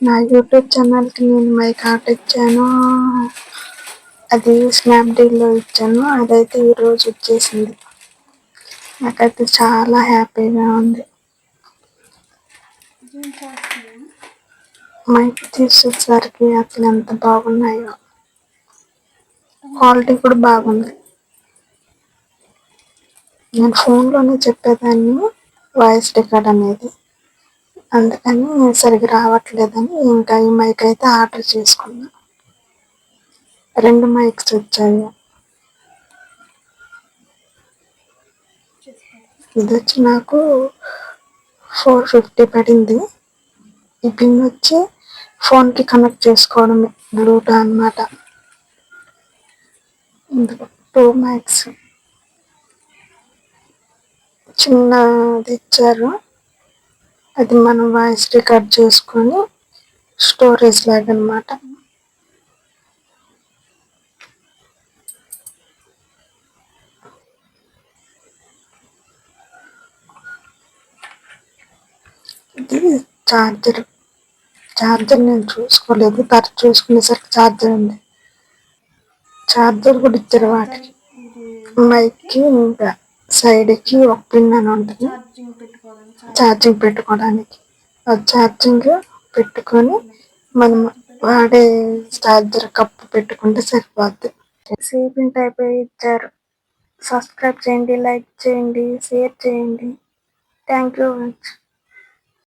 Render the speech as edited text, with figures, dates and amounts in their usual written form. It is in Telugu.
నా యూట్యూబ్ ఛానల్కి నేను మైక్ ఆర్డర్ ఇచ్చాను. అది స్నాప్డీల్లో ఇచ్చాను. అదైతే ఈరోజు వచ్చేసింది. నాకైతే చాలా హ్యాపీగా ఉంది. మైక్ తీసేసరికి అసలు ఎంత బాగున్నాయో, క్వాలిటీ కూడా బాగుంది. నేను ఫోన్లోనే చెప్పేదాన్ని వాయిస్ రికార్డ్ అనేది, అందుకని సరిగ్గా రావట్లేదని ఇంకా ఈ మైక్ అయితే ఆర్డర్ చేసుకున్నా. 2 మైక్స్ వచ్చాయి. ఇది వచ్చి నాకు 450 పడింది. ఈ పిన్ వచ్చి ఫోన్కి కనెక్ట్ చేసుకోవడమే, బ్లూటూత్ అన్నమాట. ఇందులో 2 మైక్స్ చిన్నది ఇచ్చారు. అది మనం వాయిస్ రికార్డ్ చేసుకొని స్టోరేజ్ లాగా అన్నమాట. ఇది ఛార్జర్ నేను చూసుకోలేదు, తర్వాత చూసుకునేసరికి ఛార్జర్ ఉంది. ఛార్జర్ కూడా ఇచ్చారు వాటికి. మైక్కి ఇంకా సైడ్కి ఒక పిన్ అని ఉంటుంది ఛార్జింగ్ పెట్టుకోవడానికి. ఆ ఛార్జింగ్ పెట్టుకొని మనం వాడే ఛార్జర్ కప్పు పెట్టుకుంటే సరిపోద్ది. సేవింగ్ టైప్ ఇచ్చారు. సబ్స్క్రైబ్ చేయండి, లైక్ చేయండి, షేర్ చేయండి. Thank you.